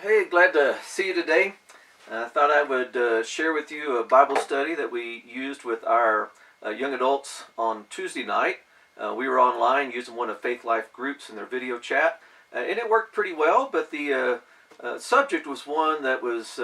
Hey, glad to see you today. I thought I would share with you a Bible study that we used with our young adults on Tuesday night. We were online using one of Faith Life groups in their video chat, and it worked pretty well, but the subject was one that was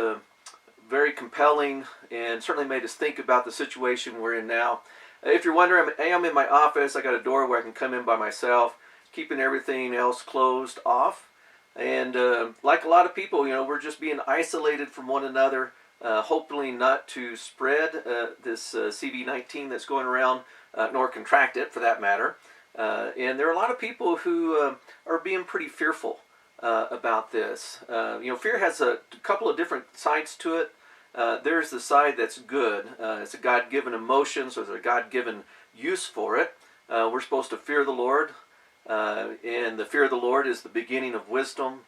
very compelling and certainly made us think about the situation we're in now. If you're wondering, I am in my office. I got a door where I can come in by myself, keeping everything else closed off. And like a lot of people, we're just being isolated from one another, hopefully not to spread this CV-19 that's going around, nor contract it for that matter. And there are a lot of people who are being pretty fearful about this. Fear has a couple of different sides to it. There's the side that's good. It's a God-given emotion, so there's a God-given use for it. We're supposed to fear the Lord. And the fear of the Lord is the beginning of wisdom.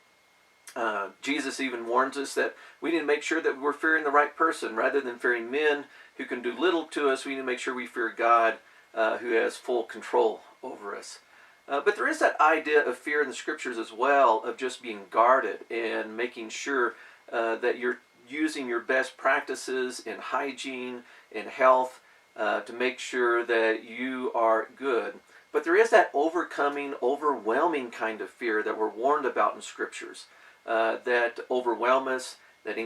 Jesus even warns us that we need to make sure that we're fearing the right person. Rather than fearing men who can do little to us, we need to make sure we fear God who has full control over us. But there is that idea of fear in the Scriptures as well, of just being guarded and making sure that you're using your best practices in hygiene and health to make sure that you are good. But there is that overwhelming kind of fear that we're warned about in Scriptures, that overwhelm us, that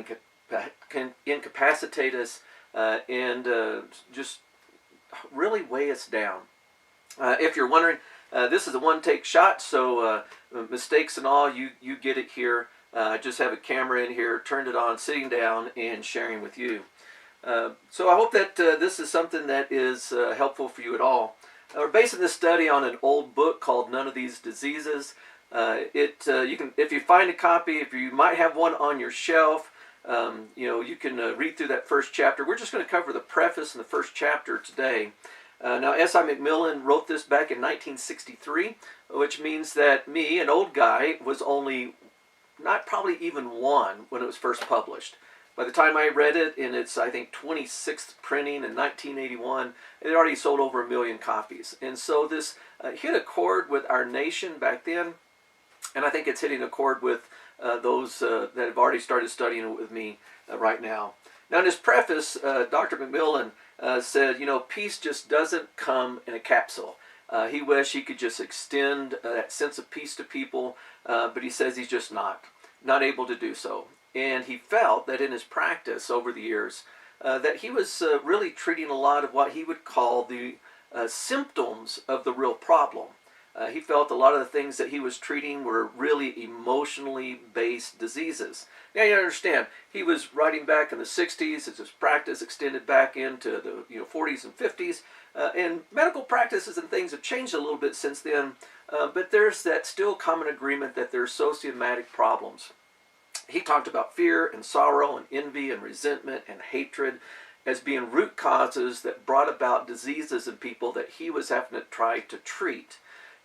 can incapacitate us, and just really weigh us down. If you're wondering, this is a one-take shot, so mistakes and all, you get it here. I just have a camera in here, turned it on, sitting down, and sharing with you. So I hope that this is something that is helpful for you at all. We're basing this study on an old book called None of These Diseases. You can, if you find a copy, if you might have one on your shelf, you can read through that first chapter. We're just going to cover the preface in the first chapter today. Now, S.I. McMillan wrote this back in 1963, which means that me, an old guy, was only not probably even one when it was first published. By the time I read it in its, I think, 26th printing in 1981, it already sold over 1 million copies. And so this hit a chord with our nation back then, and I think it's hitting a chord with those that have already started studying it with me right now. Now in his preface, Dr. McMillan said, peace just doesn't come in a capsule. He wished he could just extend that sense of peace to people, but he says he's just not able to do so. And he felt that in his practice over the years, that he was really treating a lot of what he would call the symptoms of the real problem. He felt a lot of the things that he was treating were really emotionally based diseases. Now you understand, he was writing back in the 60s as his practice extended back into the 40s and 50s. And medical practices and things have changed a little bit since then, but there's that still common agreement that there's sociomatic problems. He talked about fear and sorrow and envy and resentment and hatred as being root causes that brought about diseases in people that he was having to try to treat.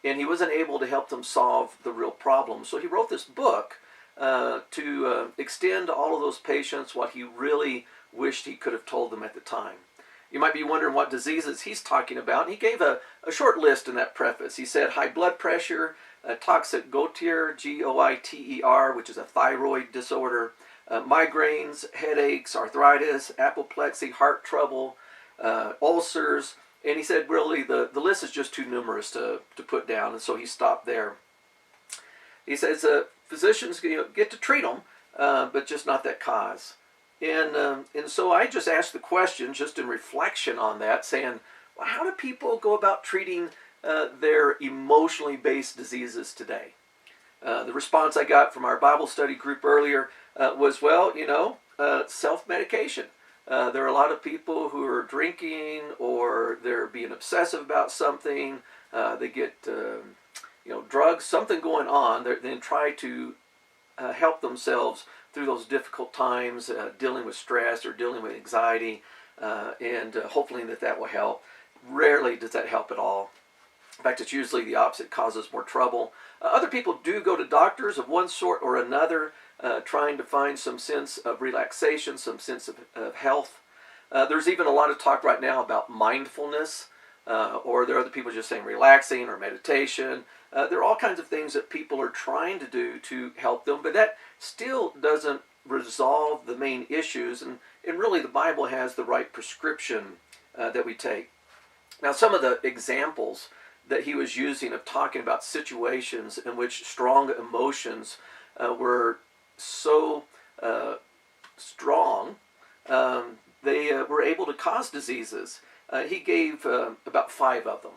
And he wasn't able to help them solve the real problem. So he wrote this book to extend to all of those patients what he really wished he could have told them at the time. You might be wondering what diseases he's talking about. And he gave a short list in that preface. He said high blood pressure, toxic goiter, Goiter, which is a thyroid disorder, migraines, headaches, arthritis, apoplexy, heart trouble, ulcers, and he said really the list is just too numerous to put down, and so he stopped there. He says physicians get to treat them, but just not that cause. And so I just asked the question, just in reflection on that, saying, well, how do people go about treating their emotionally based diseases today? The response I got from our Bible study group earlier was, well, self-medication. There are a lot of people who are drinking or they're being obsessive about something. They get, drugs, something going on. They then try to help themselves through those difficult times, dealing with stress or dealing with anxiety, and hopefully that will help. Rarely does that help at all. In fact, it's usually the opposite, causes more trouble. Other people do go to doctors of one sort or another, trying to find some sense of relaxation, some sense of health. There's even a lot of talk right now about mindfulness. or there are other people just saying relaxing or meditation. There are all kinds of things that people are trying to do to help them, but that still doesn't resolve the main issues, and really the Bible has the right prescription that we take. Now, some of the examples that he was using of talking about situations in which strong emotions were so strong, they were able to cause diseases. He gave about 5 of them.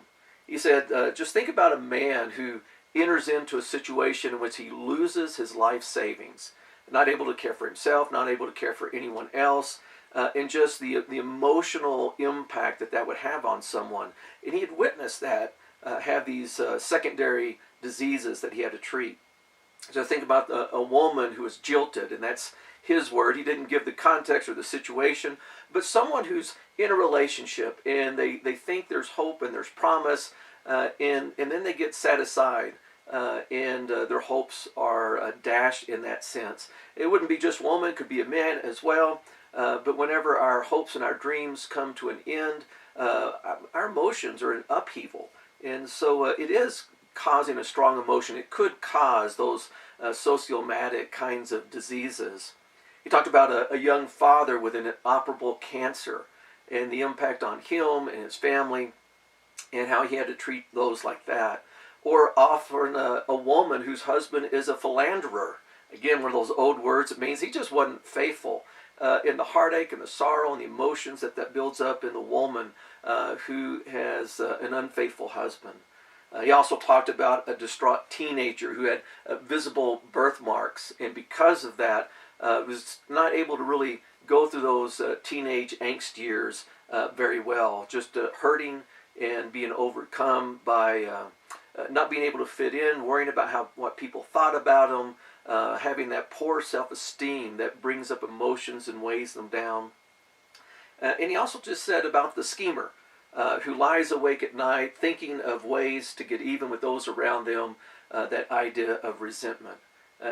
He said, just think about a man who enters into a situation in which he loses his life savings, not able to care for himself, not able to care for anyone else, and just the emotional impact that would have on someone. And he had witnessed that have these secondary diseases that he had to treat. So think about a woman who was jilted, and that's his word. He didn't give the context or the situation, but someone who's in a relationship and they think there's hope and there's promise, and then they get set aside, and their hopes are dashed in that sense. It wouldn't be just woman, it could be a man as well. But whenever our hopes and our dreams come to an end, our emotions are in upheaval. And so it is causing a strong emotion. It could cause those sociomatic kinds of diseases. He talked about a young father with an inoperable cancer and the impact on him and his family and how he had to treat those like that. Or often a woman whose husband is a philanderer. Again, one of those old words. It means he just wasn't faithful. In the heartache and the sorrow and the emotions that builds up in the woman who has an unfaithful husband. He also talked about a distraught teenager who had visible birthmarks, and because of that was not able to really go through those teenage angst years very well, just hurting and being overcome by not being able to fit in, worrying about what people thought about him, having that poor self-esteem that brings up emotions and weighs them down. And he also just said about the schemer who lies awake at night thinking of ways to get even with those around them, that idea of resentment.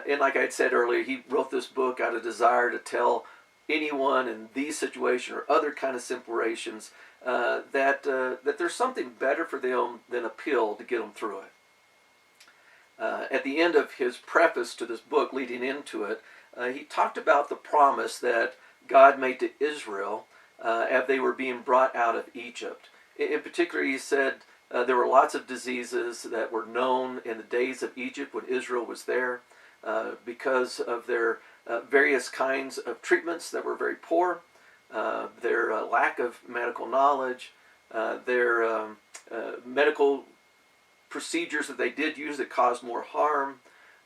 And like I had said earlier, he wrote this book out of desire to tell anyone in these situations or other kind of situations that there's something better for them than a pill to get them through it. At the end of his preface to this book, leading into it, he talked about the promise that God made to Israel as they were being brought out of Egypt. In particular, he said there were lots of diseases that were known in the days of Egypt when Israel was there because of their various kinds of treatments that were very poor, their lack of medical knowledge, their medical procedures that they did use that caused more harm.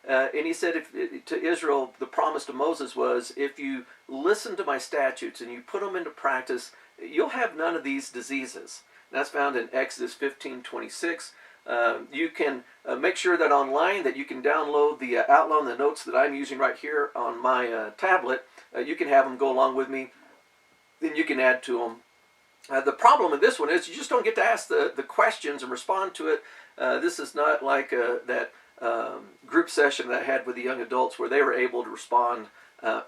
And he said to Israel, the promise to Moses was, if you listen to my statutes and you put them into practice, you'll have none of these diseases. And that's found in Exodus 15:26. You can make sure that online that you can download the outline, the notes that I'm using right here on my tablet. You can have them go along with me. Then you can add to them. The problem with this one is you just don't get to ask the questions and respond to it. This is not like that group session that I had with the young adults where they were able to respond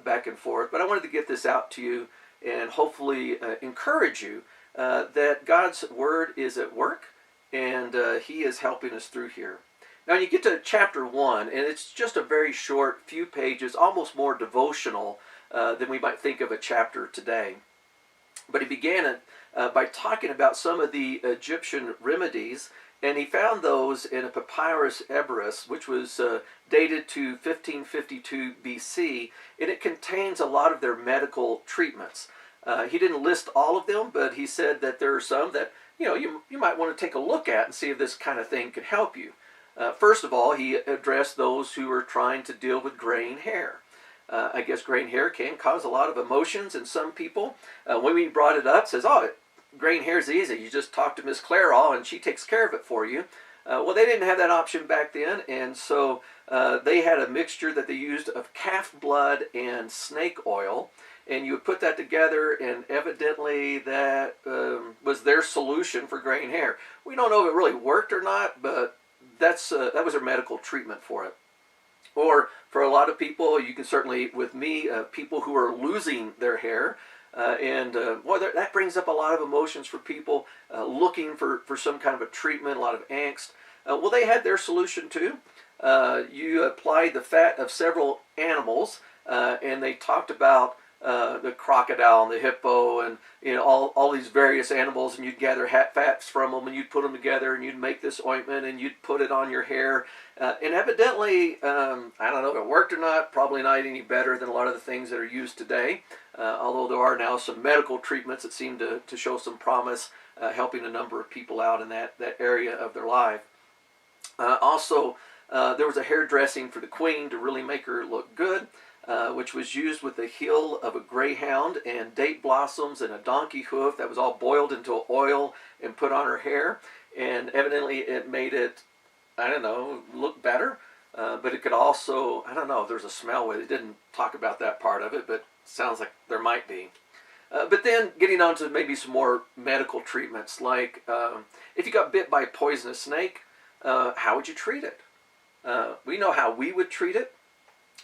back and forth. But I wanted to get this out to you and hopefully encourage you that God's Word is at work and He is helping us through here. Now you get to chapter 1, and it's just a very short few pages, almost more devotional than we might think of a chapter today. But he began it by talking about some of the Egyptian remedies, and he found those in a papyrus Eberus, which was dated to 1552 BC, and it contains a lot of their medical treatments. He didn't list all of them, but he said that there are some that you might want to take a look at and see if this kind of thing could help you. First of all, he addressed those who were trying to deal with graying hair. I guess graying hair can cause a lot of emotions in some people. When we brought it up, says, graying hair is easy. You just talk to Miss Clairol and she takes care of it for you. Well, they didn't have that option back then, and so they had a mixture that they used of calf blood and snake oil, and you would put that together, and evidently that was their solution for graying hair. We don't know if it really worked or not, but that was their medical treatment for it. Or for a lot of people, you can certainly, with me, people who are losing their hair, Boy, that brings up a lot of emotions for people looking for some kind of a treatment, a lot of angst. Well, they had their solution too. You applied the fat of several animals, and they talked about the crocodile and the hippo and all these various animals, and you'd gather fats from them and you'd put them together and you'd make this ointment and you'd put it on your hair. And evidently, I don't know if it worked or not, probably not any better than a lot of the things that are used today, although there are now some medical treatments that seem to show some promise, helping a number of people out in that area of their life. Also, there was a hairdressing for the queen to really make her look good, which was used with the heel of a greyhound and date blossoms and a donkey hoof that was all boiled into oil and put on her hair. And evidently it made it, I don't know, look better. But it could also, I don't know if there's a smell with it. It didn't talk about that part of it, but it sounds like there might be. But then getting on to maybe some more medical treatments, like if you got bit by a poisonous snake, how would you treat it? We know how we would treat it.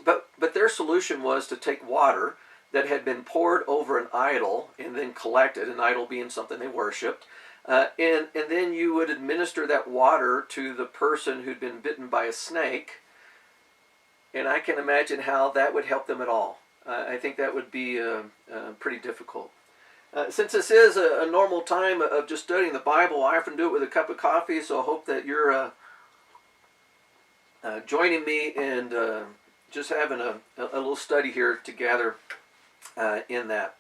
But their solution was to take water that had been poured over an idol and then collected, an idol being something they worshipped, and then you would administer that water to the person who'd been bitten by a snake, and I can imagine how that would help them at all. I think that would be pretty difficult. Since this is a normal time of just studying the Bible, I often do it with a cup of coffee, so I hope that you're joining me and just having a little study here together in that.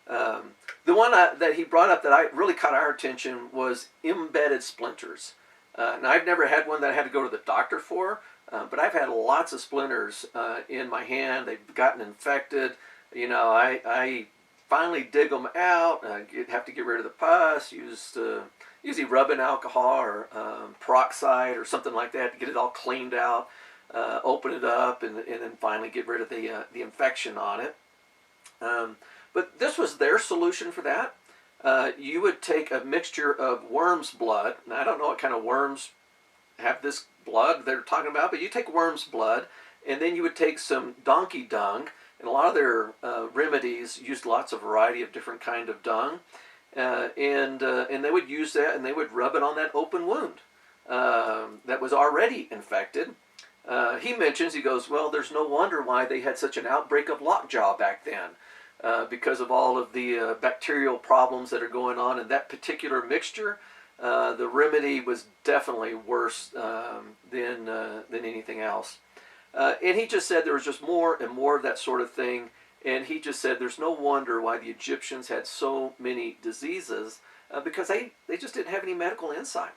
The one that he brought up that I really caught our attention was embedded splinters. Now, I've never had one that I had to go to the doctor for, but I've had lots of splinters in my hand. They've gotten infected. I finally dig them out. Have to get rid of the pus. Usually rubbing alcohol or peroxide or something like that to get it all cleaned out. Open it up and then finally get rid of the infection on it. But this was their solution for that. You would take a mixture of worm's blood. Now, I don't know what kind of worms have this blood they're talking about, but you take worm's blood, and then you would take some donkey dung, and a lot of their remedies used lots of variety of different kind of dung, and they would use that and they would rub it on that open wound that was already infected. He mentions, he goes, well, there's no wonder why they had such an outbreak of lockjaw back then, because of all of the bacterial problems that are going on in that particular mixture. The remedy was definitely worse than anything else. And he just said there was just more and more of that sort of thing. And he just said there's no wonder why the Egyptians had so many diseases, because they just didn't have any medical insight.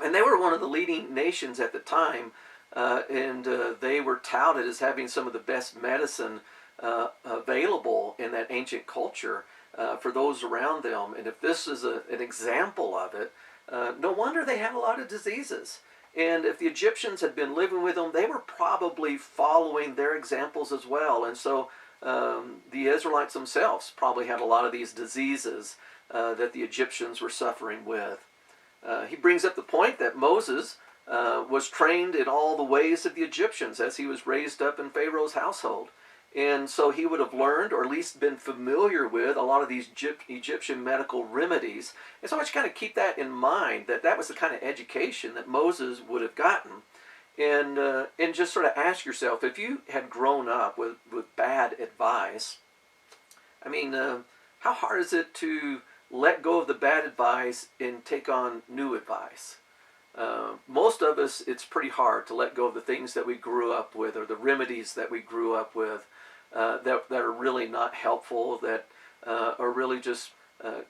And they were one of the leading nations at the time. And they were touted as having some of the best medicine available in that ancient culture for those around them. And if this is an example of it, no wonder they had a lot of diseases. And if the Egyptians had been living with them, they were probably following their examples as well. And so the Israelites themselves probably had a lot of these diseases that the Egyptians were suffering with. He brings up the point that Moses was trained in all the ways of the Egyptians as he was raised up in Pharaoh's household. And so he would have learned, or at least been familiar with, a lot of these Egyptian medical remedies. And so I want you to kind of keep that in mind, that was the kind of education that Moses would have gotten. And just sort of ask yourself, if you had grown up with bad advice, I mean, how hard is it to let go of the bad advice and take on new advice? Most of us, it's pretty hard to let go of the things that we grew up with, or the remedies that we grew up with, that are really not helpful, that are really just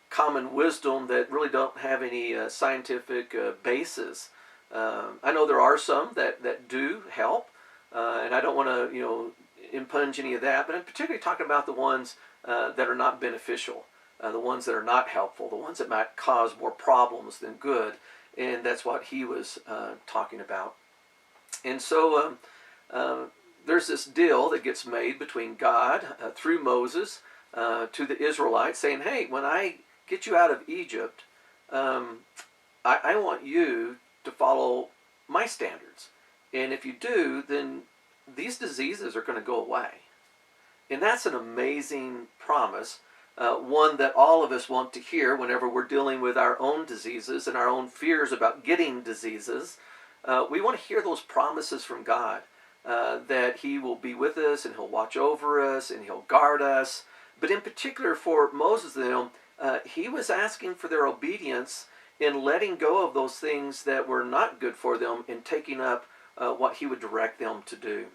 common wisdom that really don't have any scientific basis. I know there are some that do help, and I don't want to impinge any of that, but I'm particularly talking about the ones that are not beneficial, the ones that are not helpful, the ones that might cause more problems than good. And that's what he was talking about. And so there's this deal that gets made between God through Moses to the Israelites, saying, hey, when I get you out of Egypt, I want you to follow my standards. And if you do, then these diseases are going to go away. And that's an amazing promise one that all of us want to hear whenever we're dealing with our own diseases and our own fears about getting diseases. We want to hear those promises from God, that He will be with us and He'll watch over us and He'll guard us. But in particular for Moses and them, he was asking for their obedience in letting go of those things that were not good for them and taking up what He would direct them to do.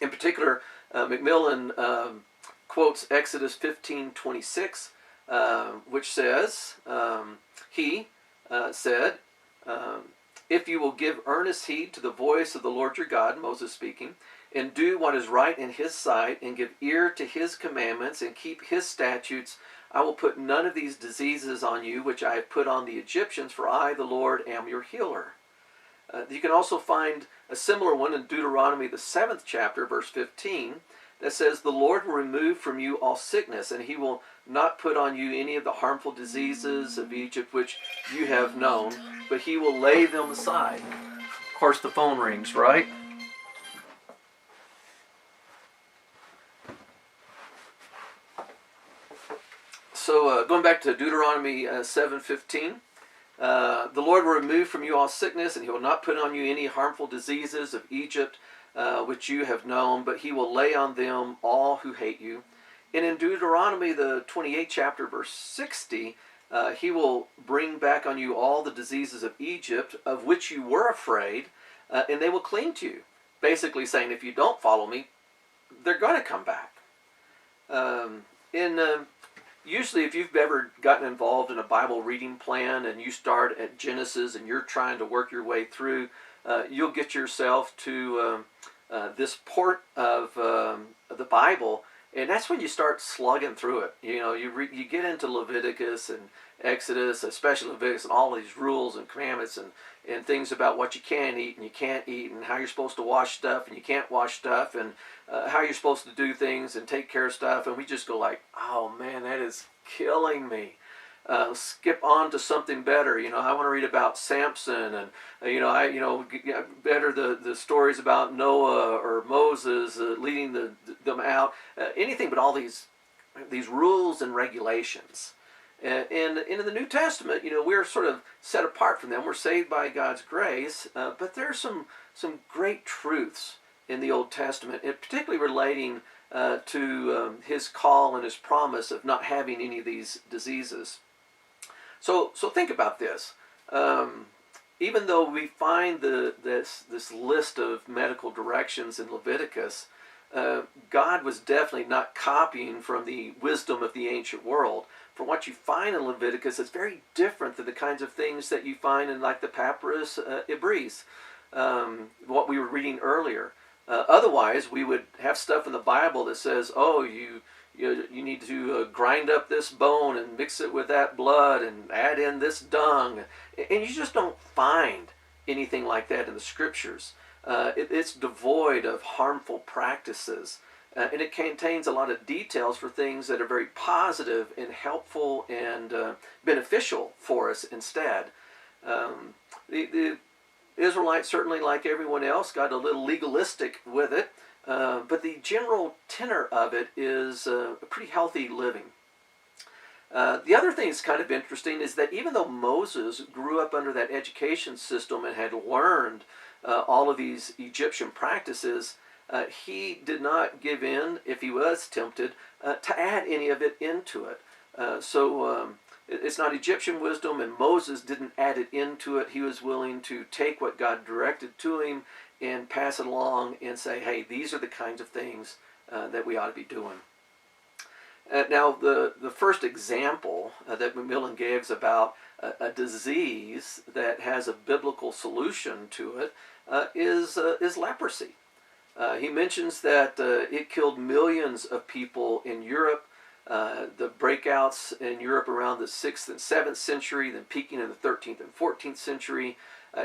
In particular, Macmillan quotes Exodus 15:26, which says, He said, if you will give earnest heed to the voice of the Lord your God, Moses speaking, and do what is right in His sight, and give ear to His commandments, and keep His statutes, I will put none of these diseases on you, which I have put on the Egyptians, for I, the Lord, am your healer. You can also find a similar one in Deuteronomy, the 7th chapter, verse 15, that says, the Lord will remove from you all sickness, and He will not put on you any of the harmful diseases of Egypt which you have known, but He will lay them aside. Of course, the phone rings, right? So going back to Deuteronomy 7:15, the Lord will remove from you all sickness, and He will not put on you any harmful diseases of Egypt, which you have known, but He will lay on them all who hate you. And in Deuteronomy, the 28th chapter, verse 60, He will bring back on you all the diseases of Egypt, of which you were afraid, and they will cling to you. Basically saying, if you don't follow me, they're going to come back. Usually, if you've ever gotten involved in a Bible reading plan and you start at Genesis and you're trying to work your way through, you'll get yourself to this part of the Bible, and that's when you start slugging through it. You know, you get into Leviticus and Exodus, especially Leviticus, and all these rules and commandments and things about what you can eat and you can't eat, and how you're supposed to wash stuff and you can't wash stuff, and how you're supposed to do things and take care of stuff. And we just go like, oh man, that is killing me. Skip on to something better. You know, I want to read about Samson, and better the stories about Noah or Moses leading them out. Anything but all these rules and regulations. And in the New Testament, you know, we're sort of set apart from them. We're saved by God's grace, but there's some great truths in the Old Testament, and particularly relating to His call and His promise of not having any of these diseases. So think about this. Even though we find this list of medical directions in Leviticus, God was definitely not copying from the wisdom of the ancient world. For what you find in Leviticus is very different than the kinds of things that you find in like the Papyrus Ibris, what we were reading earlier. Otherwise, we would have stuff in the Bible that says, oh, you need to grind up this bone and mix it with that blood and add in this dung. And you just don't find anything like that in the Scriptures. It's devoid of harmful practices. And it contains a lot of details for things that are very positive and helpful and beneficial for us instead. The Israelites, certainly like everyone else, got a little legalistic with it, but the general tenor of it is a pretty healthy living. The other thing that's kind of interesting is that even though Moses grew up under that education system and had learned all of these Egyptian practices, he did not give in, if he was tempted, to add any of it into it. It's not Egyptian wisdom, and Moses didn't add it into it. He was willing to take what God directed to him and pass it along and say, hey, these are the kinds of things that we ought to be doing. Now, the first example that Macmillan gives about a disease that has a biblical solution to it is leprosy. He mentions that it killed millions of people in Europe. The breakouts in Europe around the 6th and 7th century, then peaking in the 13th and 14th century.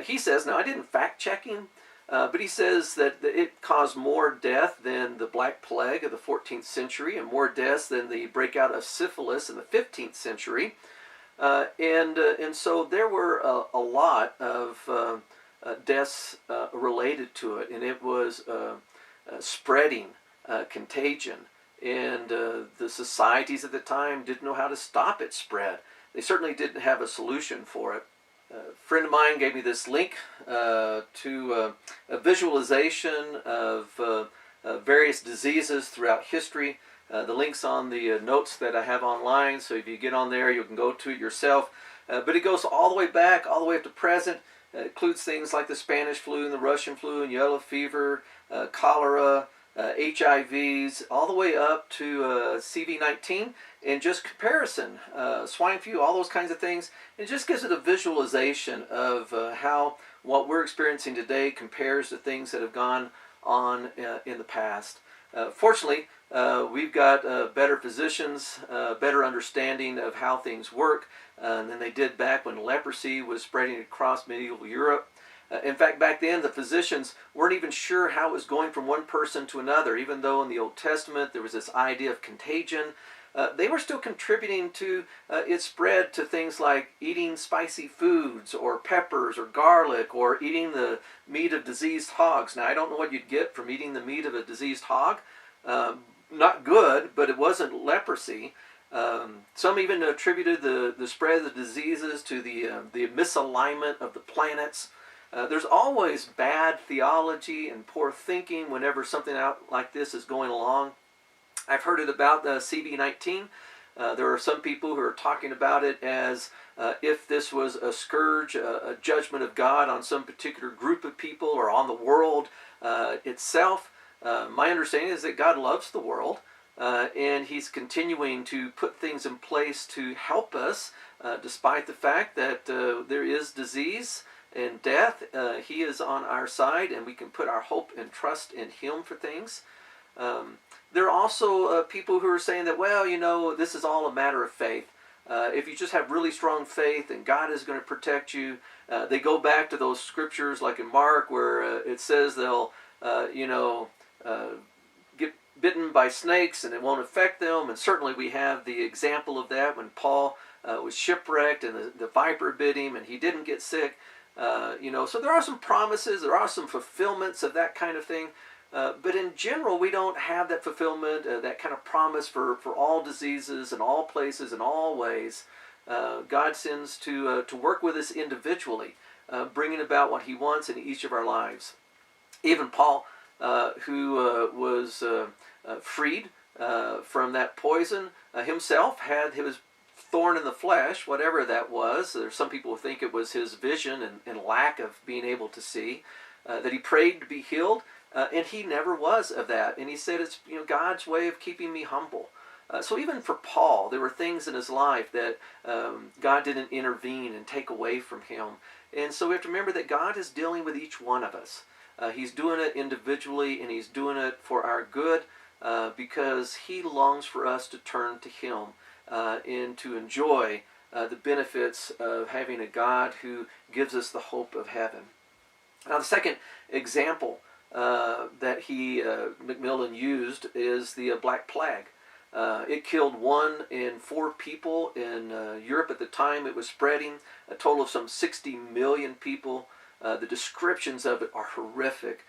He says, now I didn't fact check him, but he says that it caused more death than the Black Plague of the 14th century and more deaths than the breakout of syphilis in the 15th century. And so there were a lot of deaths related to it, and it was spreading contagion. and the societies at the time didn't know how to stop its spread. They certainly didn't have a solution for it. A friend of mine gave me this link to a visualization of various diseases throughout history. The link's on the notes that I have online, so if you get on there, you can go to it yourself. But it goes all the way back, all the way up to present. It includes things like the Spanish flu and the Russian flu and yellow fever, cholera, HIVs, all the way up to CV-19, and just comparison, swine flu, all those kinds of things. It just gives it a visualization of how what we're experiencing today compares to things that have gone on in the past. Fortunately, we've got better physicians, better understanding of how things work than they did back when leprosy was spreading across medieval Europe. In fact, back then, the physicians weren't even sure how it was going from one person to another. Even though in the Old Testament there was this idea of contagion, they were still contributing to its spread to things like eating spicy foods or peppers or garlic or eating the meat of diseased hogs. Now, I don't know what you'd get from eating the meat of a diseased hog. Not good, but it wasn't leprosy. Some even attributed the spread of the diseases to the misalignment of the planets. There's always bad theology and poor thinking whenever something out like this is going along. I've heard it about CV-19. There are some people who are talking about it as if this was a scourge, a judgment of God on some particular group of people or on the world itself. My understanding is that God loves the world, and He's continuing to put things in place to help us, despite the fact that there is disease and death. He is on our side, and we can put our hope and trust in Him for things. There are also people who are saying that, well, you know, this is all a matter of faith. If you just have really strong faith and God is going to protect you, they go back to those scriptures like in Mark where it says they'll, get bitten by snakes and it won't affect them. And certainly we have the example of that when Paul was shipwrecked and the viper bit him and he didn't get sick. So there are some promises, there are some fulfillments of that kind of thing. But in general, we don't have that fulfillment, that kind of promise for all diseases and all places and all ways. God sends to work with us individually, bringing about what He wants in each of our lives. Even Paul, who was freed from that poison, himself had his thorn in the flesh, whatever that was. There's some people who think it was his vision and lack of being able to see, that he prayed to be healed. And he never was of that. And he said it's God's way of keeping me humble. So even for Paul, there were things in his life that God didn't intervene and take away from him. And so we have to remember that God is dealing with each one of us. He's doing it individually, and He's doing it for our good because He longs for us to turn to Him and to enjoy the benefits of having a God who gives us the hope of heaven. Now the second example that Macmillan used is the Black Plague. It killed 1 in 4 people in Europe at the time it was spreading, a total of some 60 million people. The descriptions of it are horrific.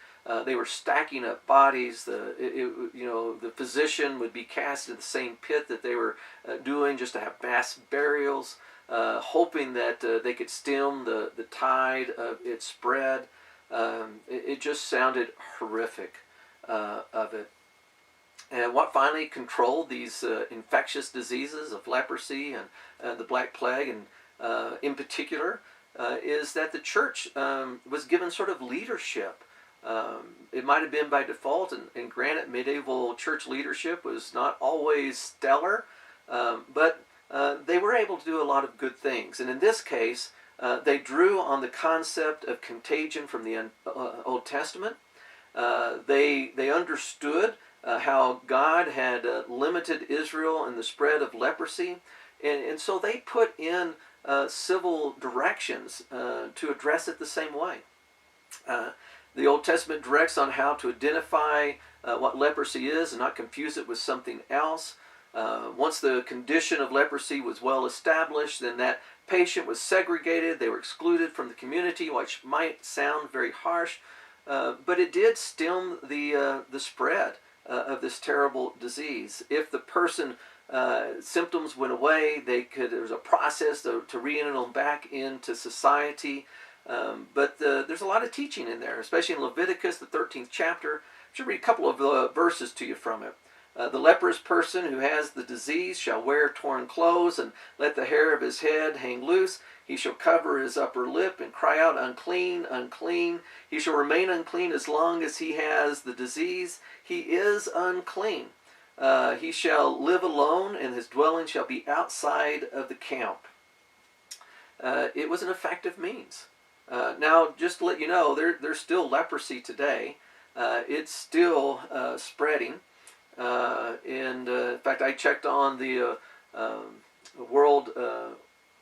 They were stacking up bodies. The physician would be cast in the same pit that they were doing just to have mass burials, hoping that they could stem the tide of its spread. It just sounded horrific of it. And what finally controlled these infectious diseases of leprosy and the Black Plague, and in particular, is that the church was given sort of leadership. It might have been by default, and granted, medieval church leadership was not always stellar, but they were able to do a lot of good things. And in this case, they drew on the concept of contagion from the Old Testament. They understood how God had limited Israel in the spread of leprosy. And so they put in civil directions to address it the same way. The Old Testament directs on how to identify what leprosy is and not confuse it with something else. Once the condition of leprosy was well established, then that patient was segregated. They were excluded from the community, which might sound very harsh, but it did stem the spread. of this terrible disease. If the person symptoms went away, there was a process to re-enter them back into society. But there's a lot of teaching in there, especially in Leviticus, the 13th chapter. I should read a couple of verses to you from it. The leprous person who has the disease shall wear torn clothes and let the hair of his head hang loose. He shall cover his upper lip and cry out, unclean, unclean. He shall remain unclean as long as he has the disease. He is unclean. He shall live alone, and his dwelling shall be outside of the camp. It was an effective means. Now, just to let you know, there's still leprosy today. It's still spreading. In fact, I checked on the World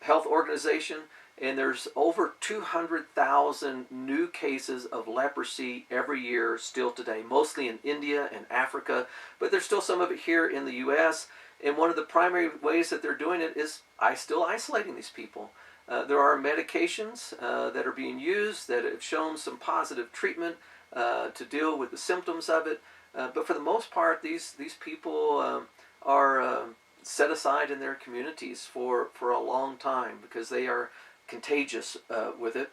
Health Organization, and there's over 200,000 new cases of leprosy every year still today, mostly in India and Africa, but there's still some of it here in the U.S., and one of the primary ways that they're doing it is still isolating these people. There are medications that are being used that have shown some positive treatment to deal with the symptoms of it, but for the most part, these people are set aside in their communities for a long time because they are contagious with it.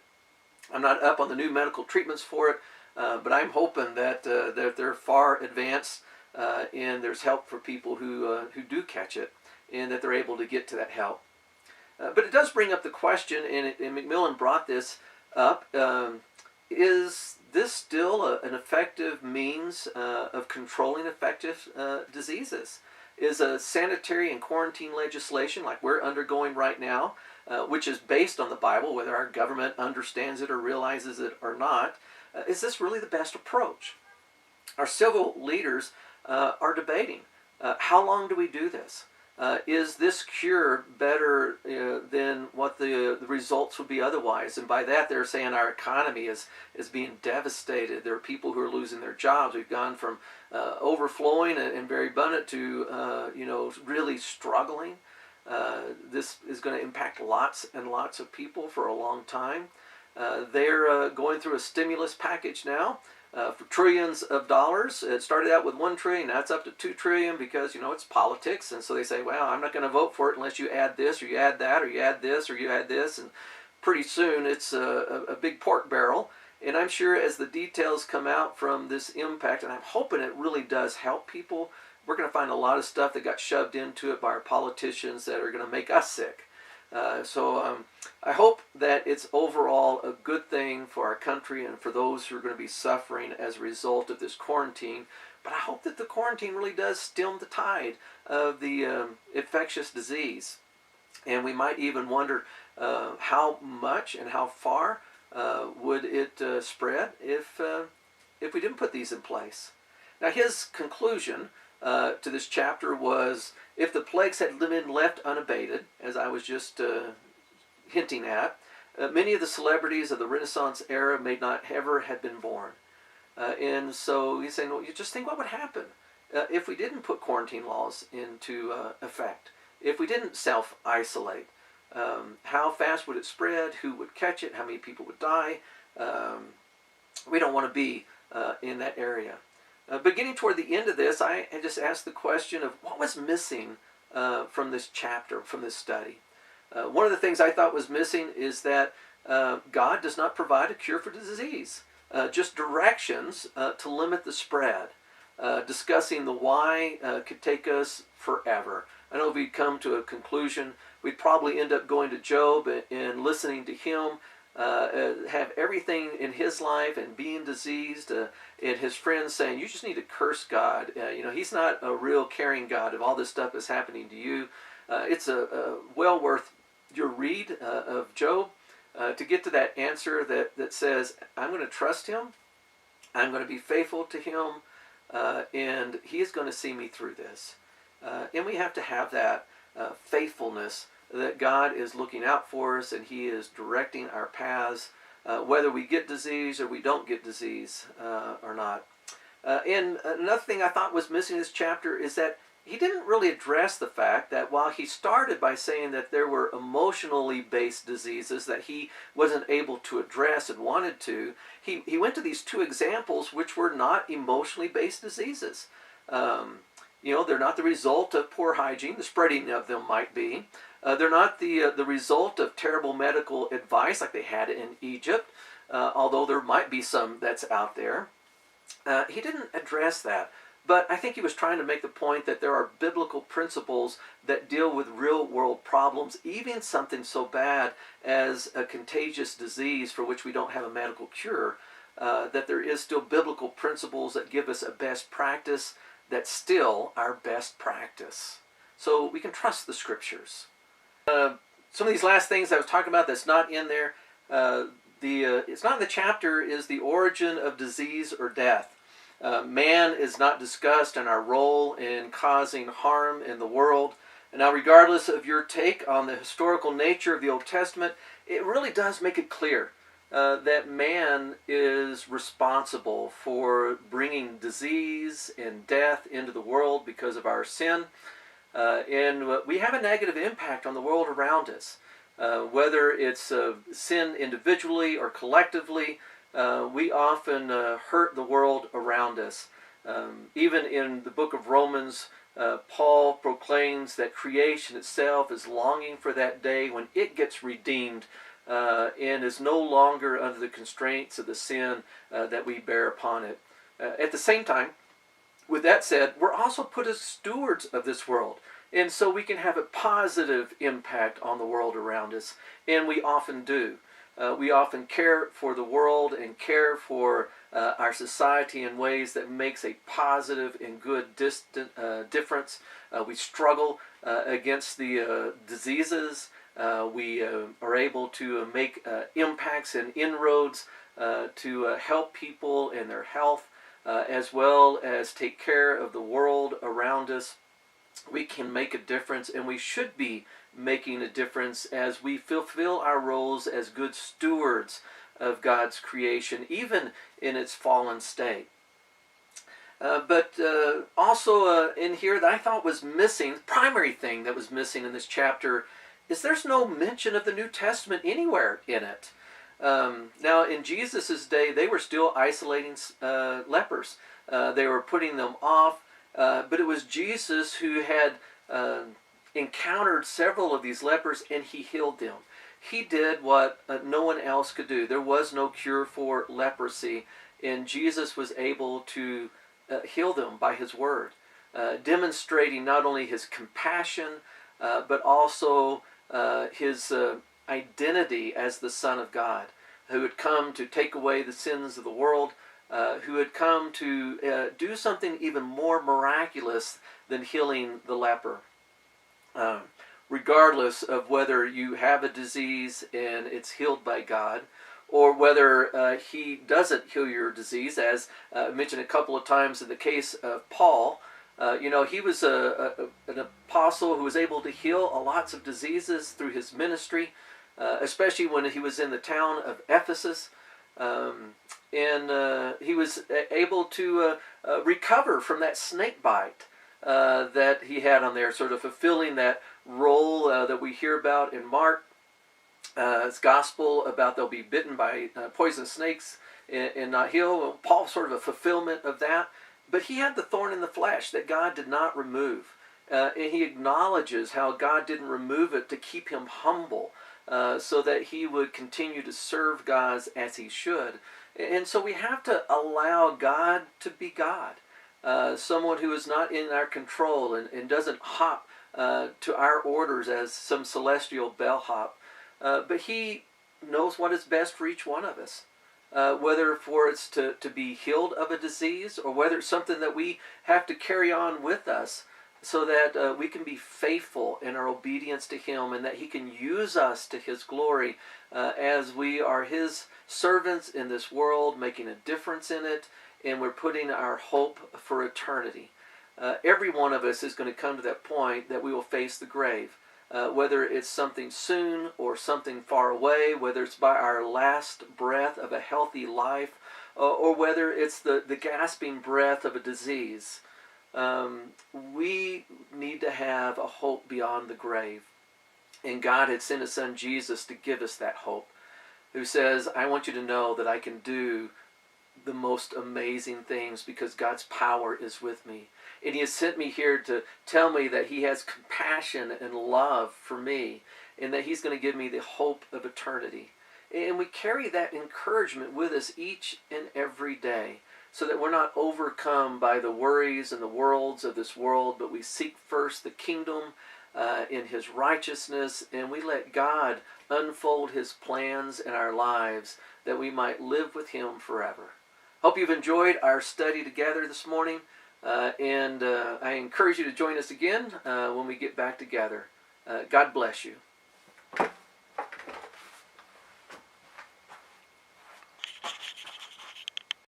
I'm not up on the new medical treatments for it, but I'm hoping that they're far advanced and there's help for people who do catch it, and that they're able to get to that help. But it does bring up the question, and McMillan brought this up, is this still an effective means of controlling infectious diseases? Is a sanitary and quarantine legislation like we're undergoing right now, which is based on the Bible, whether our government understands it or realizes it or not, is this really the best approach? Our civil leaders are debating, how long do we do this? Is this cure better than what the results would be otherwise? And by that, they're saying our economy is being devastated. There are people who are losing their jobs. We've gone from overflowing and very abundant to really struggling. This is going to impact lots and lots of people for a long time. They're going through a stimulus package now. For trillions of dollars. It started out with $1 trillion, now it's up to $2 trillion because, it's politics. And so they say, well, I'm not going to vote for it unless you add this, or you add that, or you add this, or you add this. And pretty soon it's a big pork barrel. And I'm sure as the details come out from this impact, and I'm hoping it really does help people, we're going to find a lot of stuff that got shoved into it by our politicians that are going to make us sick. So I hope that it's overall a good thing for our country and for those who are going to be suffering as a result of this quarantine. But I hope that the quarantine really does stem the tide of the infectious disease. And we might even wonder how much and how far would it spread if we didn't put these in place. Now his conclusion to this chapter was, if the plagues had been left unabated, as I was just hinting at, many of the celebrities of the Renaissance era may not ever have been born. And so he's saying, well, you just think what would happen if we didn't put quarantine laws into effect, if we didn't self-isolate. How fast would it spread? Who would catch it? How many people would die? We don't want to be in that area. But getting toward the end of this, I just asked the question of what was missing from this chapter, from this study. One of the things I thought was missing is that God does not provide a cure for the disease, just directions to limit the spread. Discussing the why could take us forever. I know if we'd come to a conclusion, we'd probably end up going to Job and listening to him have everything in his life and being diseased, and his friends saying, you just need to curse God. He's not a real caring God if all this stuff is happening to you. It's well worth your read of Job to get to that answer that says, I'm going to trust him, I'm going to be faithful to him, and he is going to see me through this. And we have to have that faithfulness that God is looking out for us and he is directing our paths, whether we get disease or we don't get disease or not. And another thing I thought was missing in this chapter is that he didn't really address the fact that while he started by saying that there were emotionally based diseases that he wasn't able to address and wanted to, he went to these two examples which were not emotionally based diseases. They're not the result of poor hygiene. The spreading of them might be. They're not the result of terrible medical advice like they had in Egypt, although there might be some that's out there. He didn't address that. But I think he was trying to make the point that there are biblical principles that deal with real world problems, even something so bad as a contagious disease for which we don't have a medical cure, that there is still biblical principles that give us a best practice that's still our best practice. So we can trust the scriptures. Some of these last things I was talking about that's not in there, it's not in the chapter, is the origin of disease or death. Man is not discussed in our role in causing harm in the world. And now, regardless of your take on the historical nature of the Old Testament, it really does make it clear that man is responsible for bringing disease and death into the world because of our sin. And we have a negative impact on the world around us. Whether it's sin individually or collectively, we often hurt the world around us. Even in the book of Romans, Paul proclaims that creation itself is longing for that day when it gets redeemed and is no longer under the constraints of the sin that we bear upon it. At the same time, with that said, we're also put as stewards of this world. And so we can have a positive impact on the world around us, and we often do. We often care for the world and care for our society in ways that makes a positive and good difference. We struggle against the diseases. We are able to make impacts and inroads to help people in their health, as well as take care of the world around us. We can make a difference, and we should be making a difference as we fulfill our roles as good stewards of God's creation, even in its fallen state. But also in here that I thought was missing, the primary thing that was missing in this chapter, is there's no mention of the New Testament anywhere in it. Now, in Jesus' day, they were still isolating lepers. They were putting them off. But it was Jesus who had encountered several of these lepers, and he healed them. He did what no one else could do. There was no cure for leprosy, and Jesus was able to heal them by his word, demonstrating not only his compassion, but also his identity as the Son of God, who had come to take away the sins of the world, who had come to do something even more miraculous than healing the leper. Regardless of whether you have a disease and it's healed by God, or whether he doesn't heal your disease, as mentioned a couple of times in the case of Paul. He was an apostle who was able to heal lots of diseases through his ministry, especially when he was in the town of Ephesus. And he was able to recover from that snake bite that he had on there, sort of fulfilling that role that we hear about in Mark's gospel about they'll be bitten by poisonous snakes and not heal. Well, Paul's sort of a fulfillment of that. But he had the thorn in the flesh that God did not remove. And he acknowledges how God didn't remove it to keep him humble, so that he would continue to serve God as he should. And so we have to allow God to be God. Someone who is not in our control and doesn't hop to our orders as some celestial bellhop. But he knows what is best for each one of us. Whether for it's to be healed of a disease, or whether it's something that we have to carry on with us so that we can be faithful in our obedience to him, and that he can use us to his glory as we are his servants in this world, making a difference in it, and we're putting our hope for eternity. Every one of us is going to come to that point that we will face the grave. Whether it's something soon or something far away, whether it's by our last breath of a healthy life, or whether it's the gasping breath of a disease, we need to have a hope beyond the grave. And God had sent his son Jesus to give us that hope, who says, I want you to know that I can do the most amazing things because God's power is with me. And he has sent me here to tell me that he has compassion and love for me, and that he's going to give me the hope of eternity. And we carry that encouragement with us each and every day, so that we're not overcome by the worries and the worlds of this world, but we seek first the kingdom in his righteousness, and we let God unfold his plans in our lives that we might live with him forever. Hope you've enjoyed our study together this morning, and I encourage you to join us again when we get back together. God bless you.